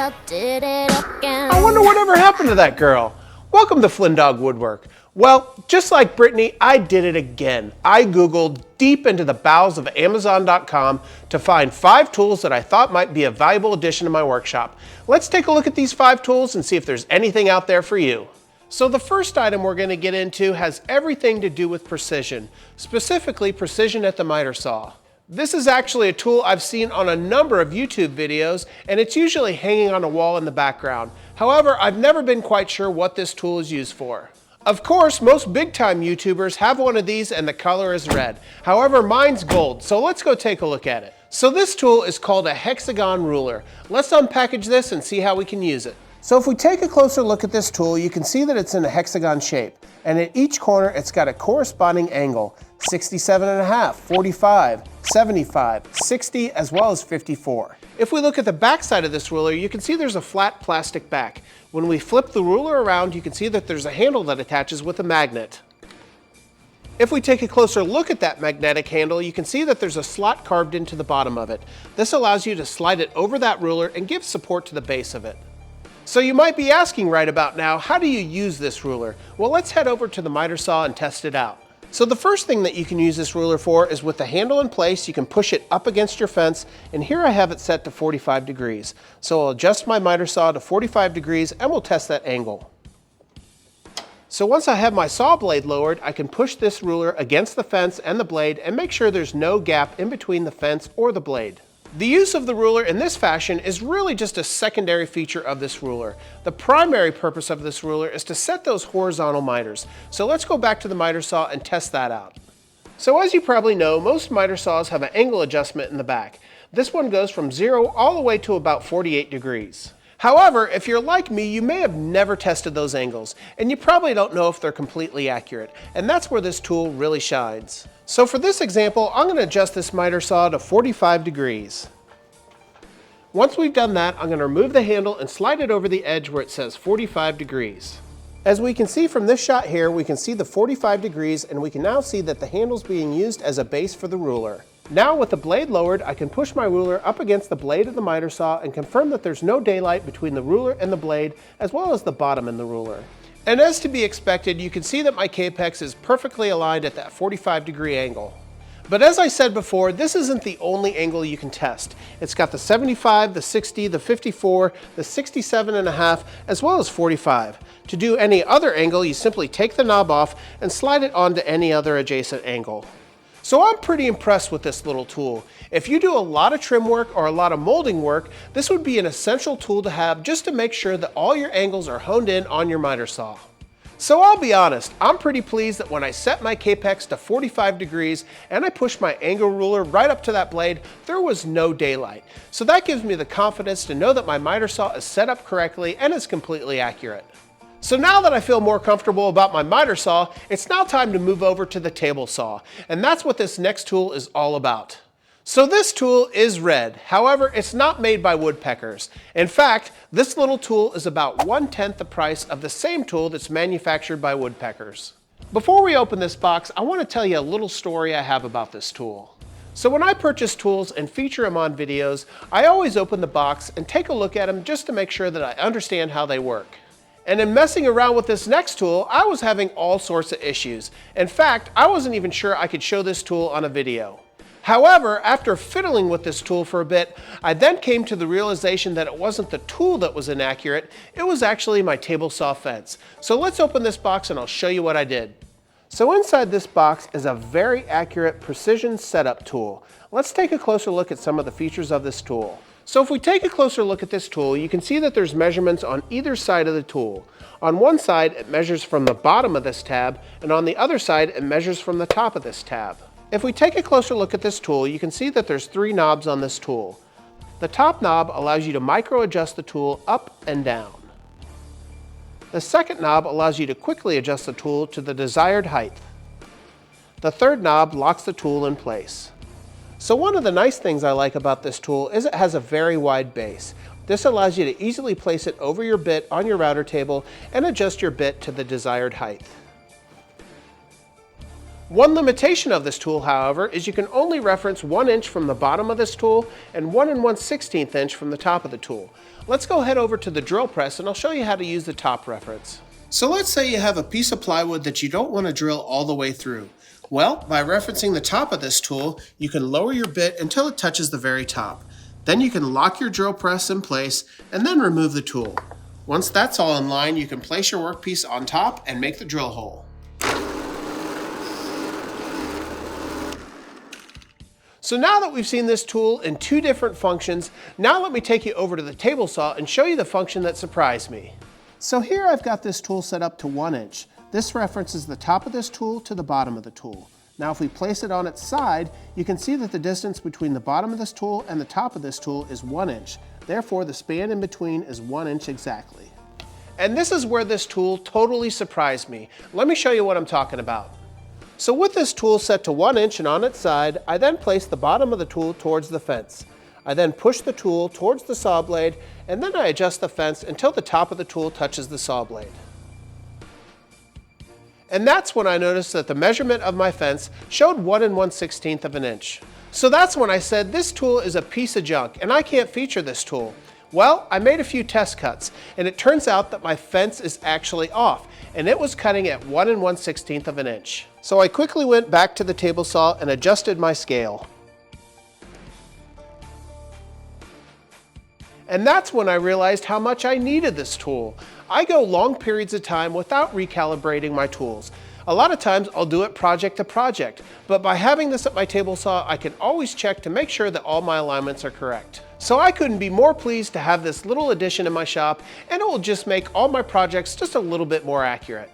I did it again. I wonder whatever happened to that girl. Welcome to Flynn Dog Woodwork. Well, just like Brittany, I did it again. I Googled deep into the bowels of Amazon.com to find 5 tools that I thought might be a valuable addition to my workshop. Let's take a look at these 5 tools and see if there's anything out there for you. So the first item we're going to get into has everything to do with precision, specifically precision at the miter saw. This is actually a tool I've seen on a number of YouTube videos, and it's usually hanging on a wall in the background. However, I've never been quite sure what this tool is used for. Of course, most big-time YouTubers have one of these and the color is red. However, mine's gold, so let's go take a look at it. So this tool is called a Hexagon Ruler. Let's unpackage this and see how we can use it. So if we take a closer look at this tool, you can see that it's in a hexagon shape. And at each corner, it's got a corresponding angle, 67.5, 45, 75, 60, as well as 54. If we look at the back side of this ruler, you can see there's a flat plastic back. When we flip the ruler around, you can see that there's a handle that attaches with a magnet. If we take a closer look at that magnetic handle, you can see that there's a slot carved into the bottom of it. This allows you to slide it over that ruler and give support to the base of it. So you might be asking right about now, how do you use this ruler? Well, let's head over to the miter saw and test it out. So the first thing that you can use this ruler for is with the handle in place, you can push it up against your fence, and here I have it set to 45 degrees. So I'll adjust my miter saw to 45 degrees and we'll test that angle. So once I have my saw blade lowered, I can push this ruler against the fence and the blade and make sure there's no gap in between the fence or the blade. The use of the ruler in this fashion is really just a secondary feature of this ruler. The primary purpose of this ruler is to set those horizontal miters. So let's go back to the miter saw and test that out. So as you probably know, most miter saws have an angle adjustment in the back. This one goes from 0 all the way to about 48 degrees. However, if you're like me, you may have never tested those angles, and you probably don't know if they're completely accurate, and that's where this tool really shines. So for this example, I'm going to adjust this miter saw to 45 degrees. Once we've done that, I'm going to remove the handle and slide it over the edge where it says 45 degrees. As we can see from this shot here, we can see the 45 degrees, and we can now see that the handle's being used as a base for the ruler. Now with the blade lowered, I can push my ruler up against the blade of the miter saw and confirm that there's no daylight between the ruler and the blade, as well as the bottom in the ruler. And as to be expected, you can see that my Capex is perfectly aligned at that 45 degree angle. But as I said before, this isn't the only angle you can test. It's got the 75, the 60, the 54, the 67.5, as well as 45. To do any other angle, you simply take the knob off and slide it onto any other adjacent angle. So I'm pretty impressed with this little tool. If you do a lot of trim work or a lot of molding work, this would be an essential tool to have just to make sure that all your angles are honed in on your miter saw. So I'll be honest, I'm pretty pleased that when I set my Capex to 45 degrees and I pushed my angle ruler right up to that blade, there was no daylight. So that gives me the confidence to know that my miter saw is set up correctly and is completely accurate. So now that I feel more comfortable about my miter saw, it's now time to move over to the table saw. And that's what this next tool is all about. So this tool is red. However, it's not made by woodpeckers. In fact, this little tool is about 1/10 the price of the same tool that's manufactured by woodpeckers. Before we open this box, I want to tell you a little story I have about this tool. So when I purchase tools and feature them on videos, I always open the box and take a look at them just to make sure that I understand how they work. And in messing around with this next tool, I was having all sorts of issues. In fact, I wasn't even sure I could show this tool on a video. However, after fiddling with this tool for a bit, I then came to the realization that it wasn't the tool that was inaccurate, it was actually my table saw fence. So let's open this box and I'll show you what I did. So inside this box is a very accurate precision setup tool. Let's take a closer look at some of the features of this tool. So if we take a closer look at this tool, you can see that there's measurements on either side of the tool. On one side, it measures from the bottom of this tab, and on the other side, it measures from the top of this tab. If we take a closer look at this tool, you can see that there's 3 knobs on this tool. The top knob allows you to micro adjust the tool up and down. The second knob allows you to quickly adjust the tool to the desired height. The third knob locks the tool in place. So one of the nice things I like about this tool is it has a very wide base. This allows you to easily place it over your bit on your router table and adjust your bit to the desired height. One limitation of this tool, however, is you can only reference 1 inch from the bottom of this tool and 1 1/16 inch from the top of the tool. Let's go head over to the drill press and I'll show you how to use the top reference. So let's say you have a piece of plywood that you don't want to drill all the way through. Well, by referencing the top of this tool, you can lower your bit until it touches the very top. Then you can lock your drill press in place and then remove the tool. Once that's all in line, you can place your workpiece on top and make the drill hole. So now that we've seen this tool in 2 different functions, now let me take you over to the table saw and show you the function that surprised me. So here I've got this tool set up to 1 inch. This references the top of this tool to the bottom of the tool. Now if we place it on its side, you can see that the distance between the bottom of this tool and the top of this tool is 1 inch. Therefore, the span in between is 1 inch exactly. And this is where this tool totally surprised me. Let me show you what I'm talking about. So with this tool set to 1 inch and on its side, I then place the bottom of the tool towards the fence. I then push the tool towards the saw blade, and then I adjust the fence until the top of the tool touches the saw blade. And that's when I noticed that the measurement of my fence showed 1 1/16 of an inch. So that's when I said this tool is a piece of junk and I can't feature this tool. Well, I made a few test cuts and it turns out that my fence is actually off and it was cutting at 1 1/16 of an inch. So I quickly went back to the table saw and adjusted my scale. And that's when I realized how much I needed this tool. I go long periods of time without recalibrating my tools. A lot of times I'll do it project to project, but by having this at my table saw, I can always check to make sure that all my alignments are correct. So I couldn't be more pleased to have this little addition in my shop, and it will just make all my projects just a little bit more accurate.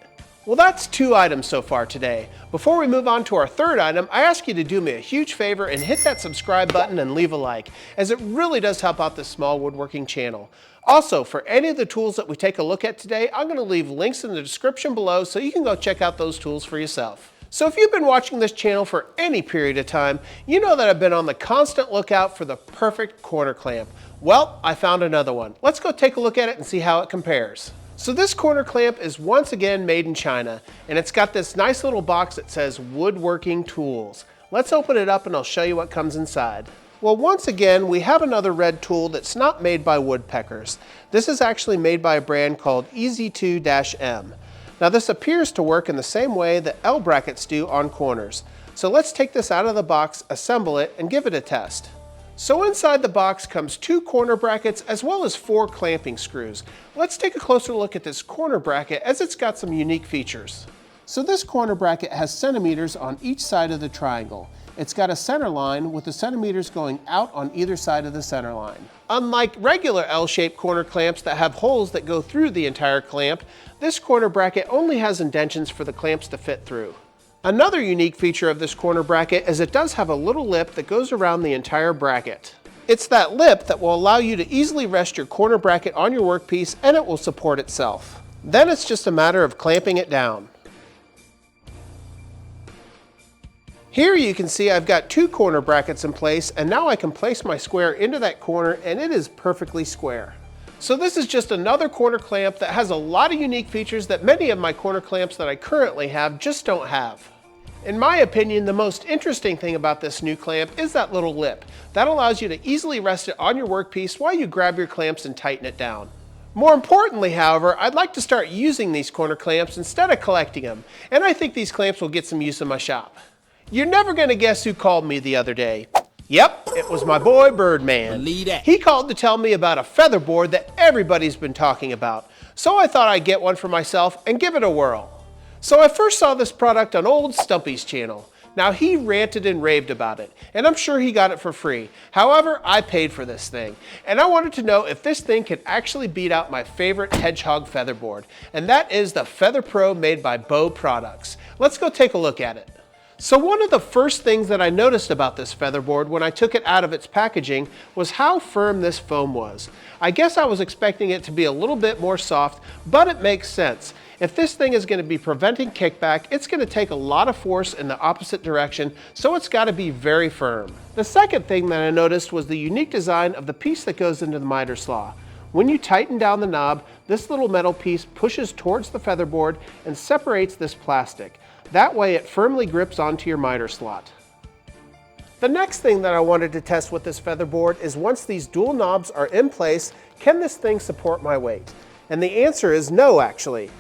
Well, that's 2 items so far today. Before we move on to our 3rd item, I ask you to do me a huge favor and hit that subscribe button and leave a like, as it really does help out this small woodworking channel. Also, for any of the tools that we take a look at today, I'm going to leave links in the description below so you can go check out those tools for yourself. So if you've been watching this channel for any period of time, you know that I've been on the constant lookout for the perfect corner clamp. Well, I found another one. Let's go take a look at it and see how it compares. So this corner clamp is once again made in China, and it's got this nice little box that says Woodworking Tools. Let's open it up and I'll show you what comes inside. Well, once again, we have another red tool that's not made by woodpeckers. This is actually made by a brand called EZ2-M. Now this appears to work in the same way that L brackets do on corners. So let's take this out of the box, assemble it, and give it a test. So inside the box comes 2 corner brackets as well as 4 clamping screws. Let's take a closer look at this corner bracket as it's got some unique features. So this corner bracket has centimeters on each side of the triangle. It's got a center line with the centimeters going out on either side of the center line. Unlike regular L-shaped corner clamps that have holes that go through the entire clamp, this corner bracket only has indentions for the clamps to fit through. Another unique feature of this corner bracket is it does have a little lip that goes around the entire bracket. It's that lip that will allow you to easily rest your corner bracket on your workpiece and it will support itself. Then it's just a matter of clamping it down. Here you can see I've got 2 corner brackets in place and now I can place my square into that corner and it is perfectly square. So this is just another corner clamp that has a lot of unique features that many of my corner clamps that I currently have just don't have. In my opinion, the most interesting thing about this new clamp is that little lip. That allows you to easily rest it on your workpiece while you grab your clamps and tighten it down. More importantly, however, I'd like to start using these corner clamps instead of collecting them, and I think these clamps will get some use in my shop. You're never going to guess who called me the other day. Yep, it was my boy Birdman. He called to tell me about a featherboard that everybody's been talking about, so I thought I'd get one for myself and give it a whirl. So I first saw this product on old Stumpy's channel. Now he ranted and raved about it, and I'm sure he got it for free. However, I paid for this thing, and I wanted to know if this thing could actually beat out my favorite hedgehog featherboard, and that is the Feather Pro made by Bow Products. Let's go take a look at it. So one of the first things that I noticed about this featherboard when I took it out of its packaging was how firm this foam was. I guess I was expecting it to be a little bit more soft, but it makes sense. If this thing is going to be preventing kickback, it's going to take a lot of force in the opposite direction, so it's got to be very firm. The second thing that I noticed was the unique design of the piece that goes into the miter slaw. When you tighten down the knob, this little metal piece pushes towards the featherboard and separates this plastic. That way it firmly grips onto your miter slot. The next thing that I wanted to test with this featherboard is once these dual knobs are in place, can this thing support my weight? And the answer is no, actually.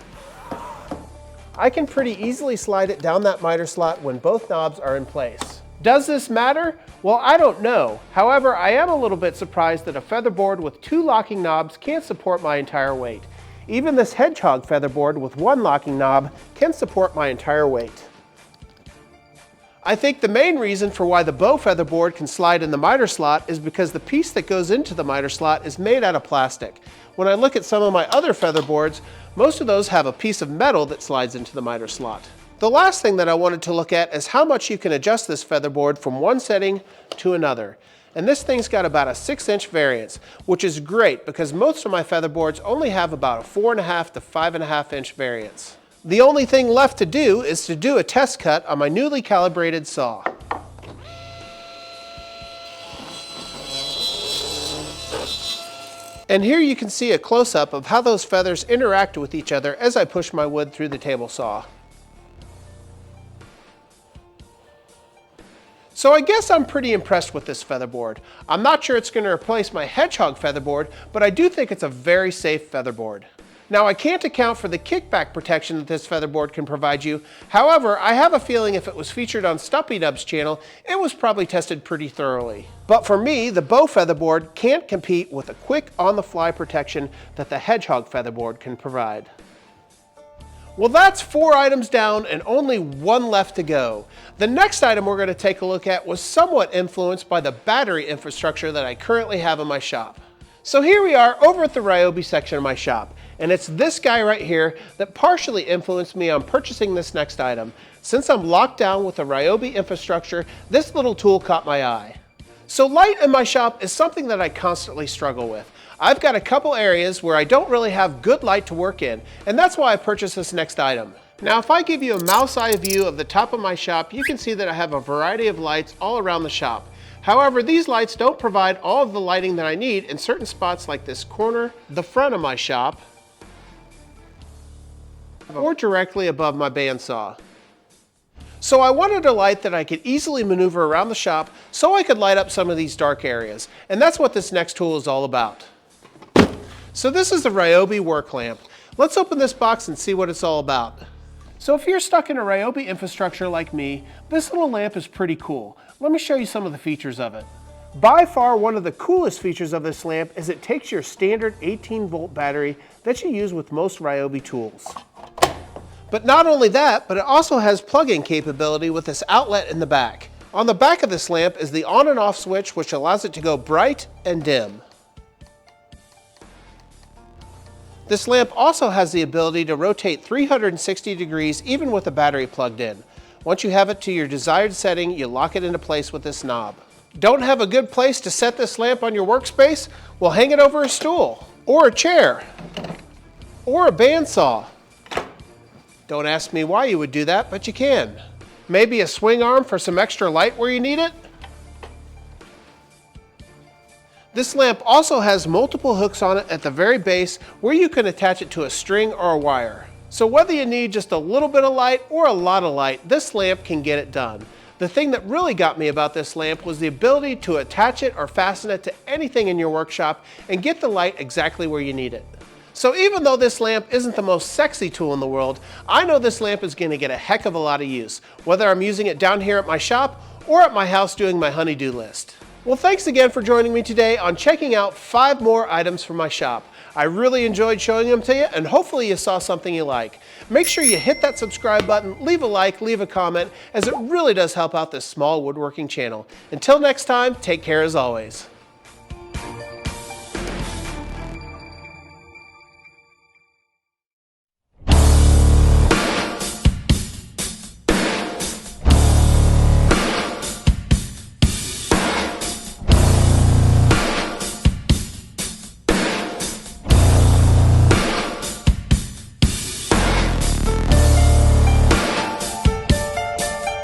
I can pretty easily slide it down that miter slot when both knobs are in place. Does this matter? Well, I don't know. However, I am a little bit surprised that a featherboard with 2 locking knobs can't support my entire weight. Even this Hedgehog featherboard with 1 locking knob can support my entire weight. I think the main reason for why the bow featherboard can slide in the miter slot is because the piece that goes into the miter slot is made out of plastic. When I look at some of my other featherboards, most of those have a piece of metal that slides into the miter slot. The last thing that I wanted to look at is how much you can adjust this featherboard from one setting to another. And this thing's got about a 6-inch variance, which is great because most of my featherboards only have about a 4.5 to 5.5 inch variance. The only thing left to do is to do a test cut on my newly calibrated saw. And here you can see a close-up of how those feathers interact with each other as I push my wood through the table saw. So I guess I'm pretty impressed with this featherboard. I'm not sure it's going to replace my Hedgehog featherboard, but I do think it's a very safe featherboard. Now, I can't account for the kickback protection that this featherboard can provide you. However, I have a feeling if it was featured on Stumpy Nub's channel, it was probably tested pretty thoroughly. But for me, the bow featherboard can't compete with the quick on-the-fly protection that the Hedgehog featherboard can provide. Well, that's 4 items down and only 1 left to go. The next item we're going to take a look at was somewhat influenced by the battery infrastructure that I currently have in my shop. So here we are over at the Ryobi section of my shop, and it's this guy right here that partially influenced me on purchasing this next item. Since I'm locked down with the Ryobi infrastructure, this little tool caught my eye. So light in my shop is something that I constantly struggle with. I've got a couple areas where I don't really have good light to work in, and that's why I purchased this next item. Now, if I give you a mouse eye view of the top of my shop, you can see that I have a variety of lights all around the shop. However, these lights don't provide all of the lighting that I need in certain spots like this corner, the front of my shop, or directly above my bandsaw. So I wanted a light that I could easily maneuver around the shop so I could light up some of these dark areas. And that's what this next tool is all about. So this is the Ryobi work lamp. Let's open this box and see what it's all about. So if you're stuck in a Ryobi infrastructure like me, this little lamp is pretty cool. Let me show you some of the features of it. By far, one of the coolest features of this lamp is it takes your standard 18-volt battery that you use with most Ryobi tools. But not only that, but it also has plug-in capability with this outlet in the back. On the back of this lamp is the on and off switch, which allows it to go bright and dim. This lamp also has the ability to rotate 360 degrees even with the battery plugged in. Once you have it to your desired setting, you lock it into place with this knob. Don't have a good place to set this lamp on your workspace? Well, hang it over a stool, or a chair, or a bandsaw. Don't ask me why you would do that, but you can. Maybe a swing arm for some extra light where you need it? This lamp also has multiple hooks on it at the very base where you can attach it to a string or a wire. So whether you need just a little bit of light or a lot of light, this lamp can get it done. The thing that really got me about this lamp was the ability to attach it or fasten it to anything in your workshop and get the light exactly where you need it. So even though this lamp isn't the most sexy tool in the world, I know this lamp is going to get a heck of a lot of use, whether I'm using it down here at my shop or at my house doing my honey-do list. Well, thanks again for joining me today on checking out 5 more items from my shop. I really enjoyed showing them to you, and hopefully you saw something you like. Make sure you hit that subscribe button, leave a like, leave a comment, as it really does help out this small woodworking channel. Until next time, take care as always.